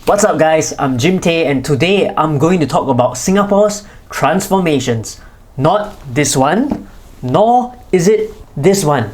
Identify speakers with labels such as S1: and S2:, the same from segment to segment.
S1: What's up guys, I'm Jim Tay and today I'm going to talk about Singapore's transformations. Not this one, nor is it this one.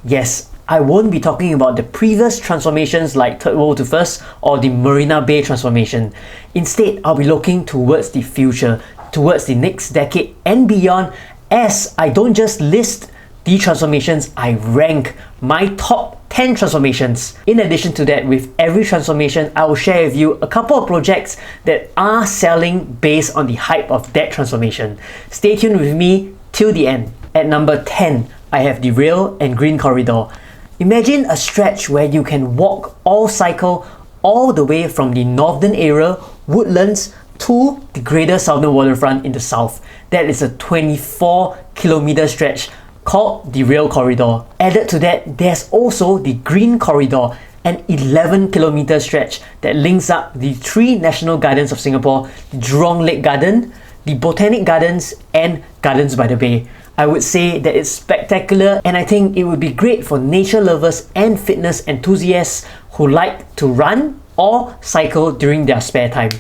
S1: Yes, I won't be talking about the previous transformations like Third World to First or the Marina Bay transformation. Instead, I'll be looking towards the future, towards the next decade and beyond, as I don't just list the transformations, I rank my top 10 transformations. In addition to that, with every transformation, I will share with you a couple of projects that are selling based on the hype of that transformation. Stay tuned with me till the end. At number 10, I have the Rail and Green Corridor. Imagine a stretch where you can walk or cycle all the way from the northern area, Woodlands, to the greater Southern Waterfront in the south. That is a 24-kilometer stretch called the Rail Corridor. Added to that, there's also the Green Corridor, an 11-kilometer stretch that links up the three national gardens of Singapore, the Jurong Lake Garden, the Botanic Gardens, and Gardens by the Bay. I would say that it's spectacular, and I think it would be great for nature lovers and fitness enthusiasts who like to run or cycle during their spare time.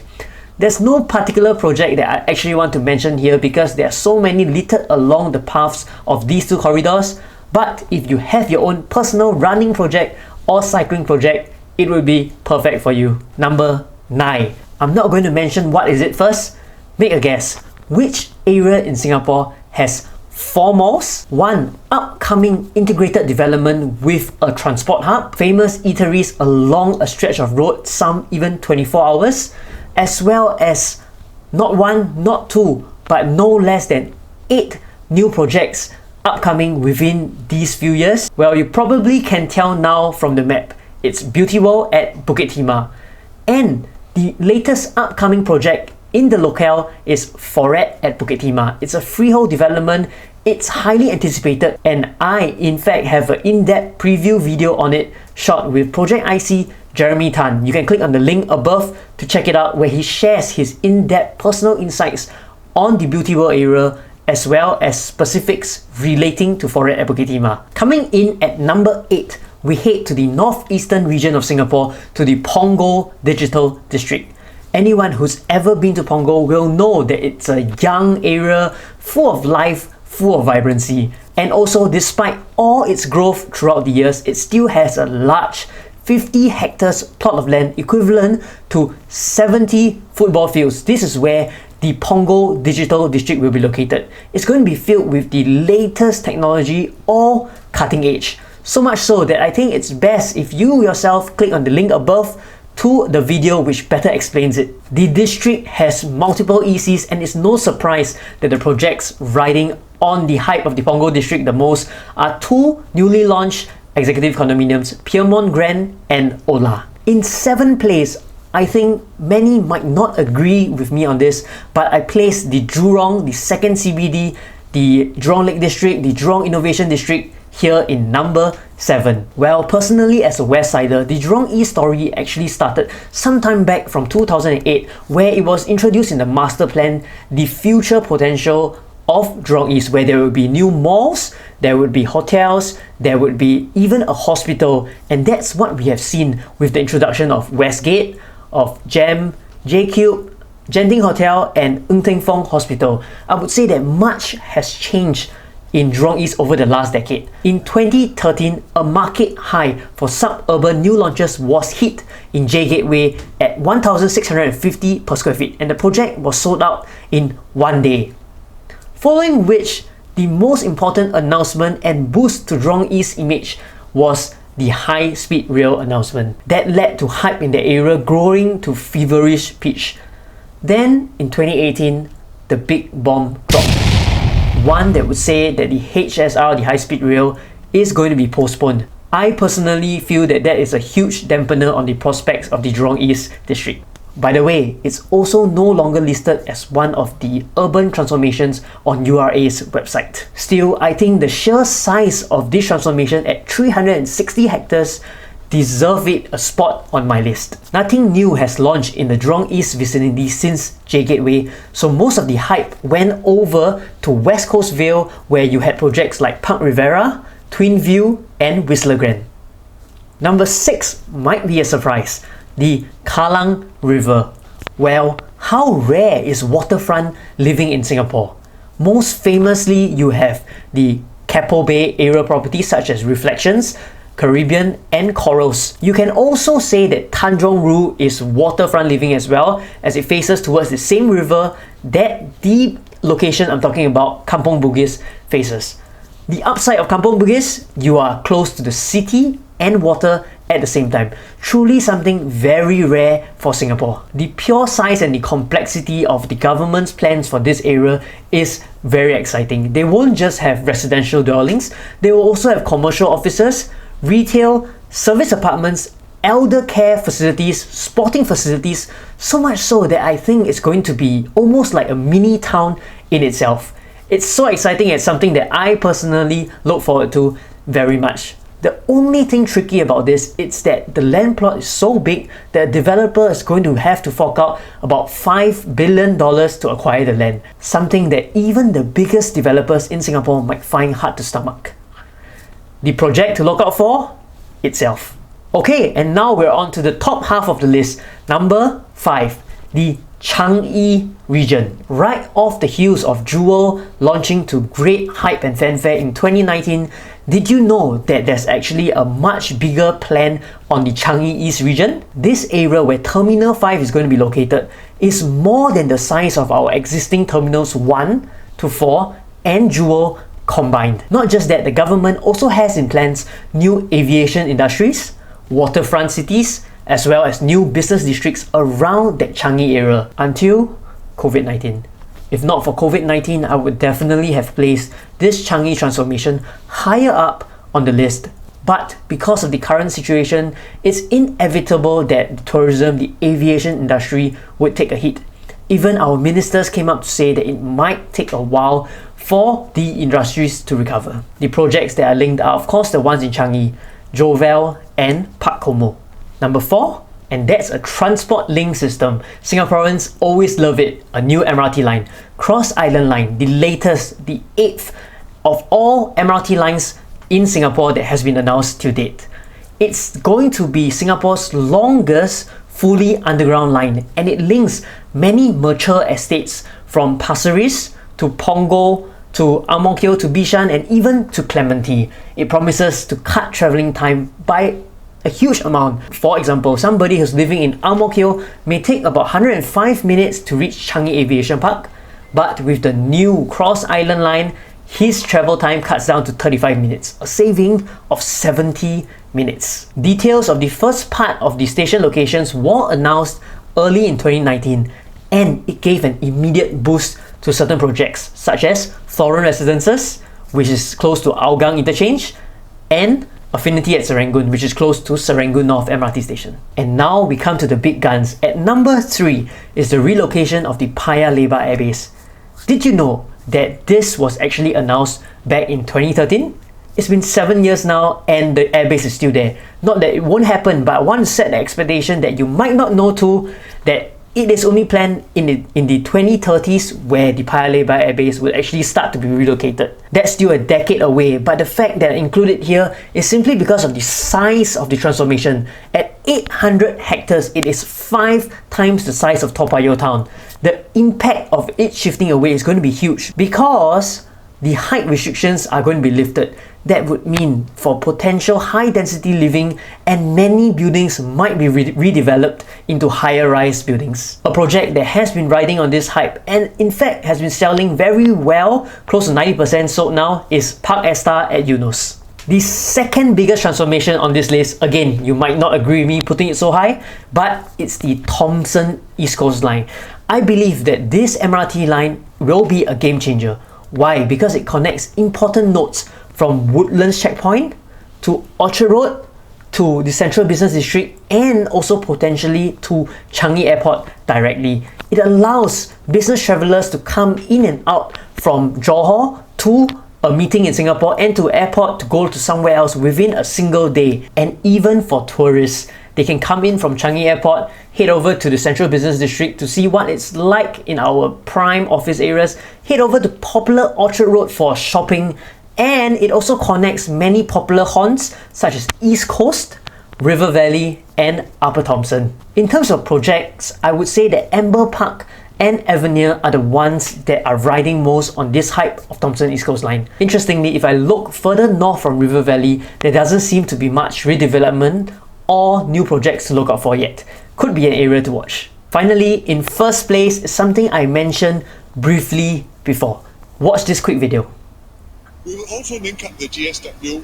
S1: There's no particular project that I actually want to mention here because there are so many littered along the paths of these two corridors, but if you have your own personal running project or cycling project, it will be perfect for you. Number 9. I'm not going to mention what is it first. Make a guess. Which area in Singapore has 4 malls, 1 upcoming integrated development with a transport hub, famous eateries along a stretch of road, some even 24 hours, as well as not 1, not 2, but no less than 8 new projects upcoming within these few years? Well, you probably can tell now from the map. It's Beauty World at Bukit Timah. And the latest upcoming project in the locale is Foret at Bukit Timah. It's a freehold development. It's highly anticipated, and I in fact have an in-depth preview video on it shot with Project IC Jeremy Tan. You can click on the link above to check it out, where he shares his in-depth personal insights on the Beauty World area as well as specifics relating to Foret at Bukit Timah. Coming in at number 8, we head to the northeastern region of Singapore to the Punggol Digital District. Anyone who's ever been to Punggol will know that it's a young area full of life, full of vibrancy. And also, despite all its growth throughout the years, it still has a large 50 hectares plot of land equivalent to 70 football fields. This is where the Punggol Digital District will be located. It's going to be filled with the latest technology, all cutting edge. So much so that I think it's best if you yourself click on the link above to the video which better explains it. The district has multiple ECs, and it's no surprise that the projects riding on the hype of the Punggol district the most are 2 newly launched executive condominiums, Piermont Grand and Ola. In 7th place, I think many might not agree with me on this, but I placed the Jurong, the 2nd CBD, the Jurong Lake District, the Jurong Innovation District here in number 7. Well, personally as a Westsider, the Jurong East story actually started sometime back from 2008, where it was introduced in the master plan, the future potential of Jurong East, where there would be new malls, there would be hotels, there would be even a hospital, and that's what we have seen with the introduction of Westgate, of GEM, J-Cube, Genting Hotel, and Ng Teng Fong Hospital. I would say that much has changed in Jurong East over the last decade. In 2013, a market high for suburban new launches was hit in J Gateway at 1,650 per square feet, and the project was sold out in 1 day. Following which, the most important announcement and boost to Jurong East's image was the high-speed rail announcement. That led to hype in the area growing to feverish pitch. Then, in 2018, the big bomb dropped. One that would say that the HSR, the high-speed rail, is going to be postponed. I personally feel that that is a huge dampener on the prospects of the Jurong East district. By the way, it's also no longer listed as one of the urban transformations on URA's website. Still, I think the sheer size of this transformation at 360 hectares deserve it a spot on my list. Nothing new has launched in the Jurong East vicinity since J Gateway, so most of the hype went over to West Coast Vale, where you had projects like Park Rivera, Twin View, and Whistler Grand. Number 6 might be a surprise. the Kallang River. Well, how rare is waterfront living in Singapore? Most famously, you have the Keppel Bay area properties such as Reflections, Caribbean and Corals. You can also say that Tanjong Rhu is waterfront living as well, as it faces towards the same river that the location I'm talking about, Kampong Bugis, faces. The upside of Kampong Bugis, you are close to the city and water at the same time. Truly something very rare for Singapore. The pure size and the complexity of the government's plans for this area is very exciting. They won't just have residential dwellings, they will also have commercial offices, retail, service apartments, elder care facilities, sporting facilities, so much so that I think it's going to be almost like a mini town in itself. It's so exciting. It's something that I personally look forward to very much. The only thing tricky about this is that the land plot is so big that a developer is going to have to fork out about $5 billion to acquire the land, something that even the biggest developers in Singapore might find hard to stomach. The project to look out for? Itself. Okay, and now we're on to the top half of the list. Number 5, the Changi region. Right off the heels of Jewel launching to great hype and fanfare in 2019, did you know that there's actually a much bigger plan on the Changi East region? This area where Terminal 5 is going to be located is more than the size of our existing Terminals 1 to 4 and Jewel combined. Not just that, the government also has in plans new aviation industries, waterfront cities, as well as new business districts around that Changi area until COVID-19. If not for COVID-19, I would definitely have placed this Changi transformation higher up on the list. But because of the current situation, it's inevitable that the tourism, the aviation industry would take a hit. Even our ministers came up to say that it might take a while for the industries to recover. The projects that are linked are of course the ones in Changi, Jovel and Park Como. Number 4, and that's a transport link system. Singaporeans always love it. A new MRT line, Cross Island Line, the latest, the 8th of all MRT lines in Singapore that has been announced to date. It's going to be Singapore's longest fully underground line, and it links many mature estates from Pasir Ris to Punggol to Ang Mo Kio to Bishan and even to Clementi. It promises to cut travelling time by a huge amount. For example, somebody who's living in Ang Mo Kio may take about 105 minutes to reach Changi Aviation Park, but with the new Cross Island Line, his travel time cuts down to 35 minutes, a saving of 70 minutes. Details of the first part of the station locations were announced early in 2019, and it gave an immediate boost to certain projects such as Thoron Residences, which is close to Hougang Interchange, and Affinity at Serangoon, which is close to Serangoon North MRT station. And now we come to the big guns. At number 3 is the relocation of the Paya Lebar Airbase. Did you know that this was actually announced back in 2013? It's been 7 years now and the airbase is still there. Not that it won't happen, but I want to set the expectation that you might not know too, that it is only planned in the 2030s where the Paya Lebar Airbase will actually start to be relocated. That's still a decade away, but the fact that I include it here is simply because of the size of the transformation. At 800 hectares, it is 5 times the size of Toa Payoh town. The impact of it shifting away is going to be huge because the height restrictions are going to be lifted. That would mean for potential high density living, and many buildings might be redeveloped into higher rise buildings. A project that has been riding on this hype and in fact has been selling very well, close to 90% sold now, is Park Esta at Eunos. The second biggest transformation on this list, again, you might not agree with me putting it so high, but it's the Thomson East Coast line. I believe that this MRT line will be a game changer. Why? Because it connects important nodes from Woodlands Checkpoint to Orchard Road to the Central Business District and also potentially to Changi Airport directly. It allows business travelers to come in and out from Johor to a meeting in Singapore and to airport to go to somewhere else within a single day. And even for tourists, they can come in from Changi Airport, head over to the Central Business District to see what it's like in our prime office areas, head over to popular Orchard Road for shopping, and it also connects many popular haunts such as East Coast, River Valley, and Upper Thomson. In terms of projects, I would say that Amber Park and Avenir are the ones that are riding most on this hype of Thomson East Coast Line. Interestingly, if I look further north from River Valley, there doesn't seem to be much redevelopment or new projects to look out for yet. Could be an area to watch. Finally, in first place is something I mentioned briefly before. Watch this quick video.
S2: We will also link up the GSW.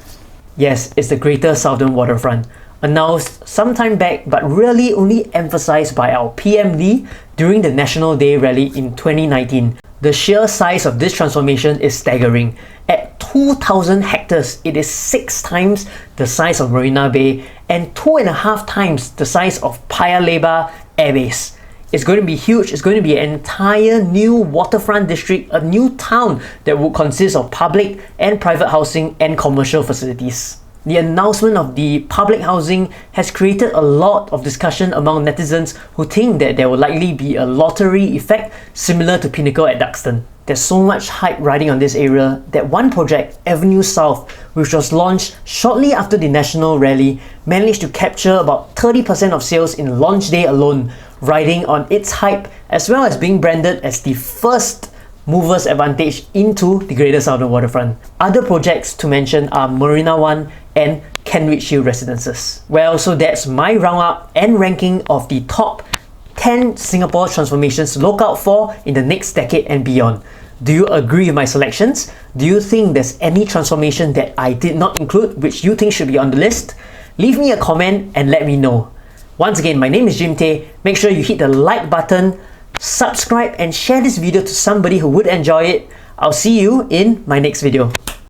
S1: Yes, it's the Greater Southern Waterfront, announced some time back but really only emphasized by our PM Lee during the National Day rally in 2019. The sheer size of this transformation is staggering. At 2,000 hectares, it is 6 times the size of Marina Bay and 2.5 times the size of Paya Lebar Airbase. It's going to be huge. It's going to be an entire new waterfront district, a new town that will consist of public and private housing and commercial facilities. The announcement of the public housing has created a lot of discussion among netizens who think that there will likely be a lottery effect similar to Pinnacle at Duxton. There's so much hype riding on this area that one project, Avenue South, which was launched shortly after the national rally, managed to capture about 30% of sales in launch day alone, riding on its hype as well as being branded as the first mover's advantage into the Greater Southern Waterfront. Other projects to mention are Marina 1 and Kenridge Hill Residences. Well, so that's my roundup and ranking of the top 10 Singapore transformations to look out for in the next decade and beyond. Do you agree with my selections? Do you think there's any transformation that I did not include which you think should be on the list? Leave me a comment and let me know. Once again, my name is Jim Tay. Make sure you hit the like button, subscribe and share this video to somebody who would enjoy it. I'll see you in my next video.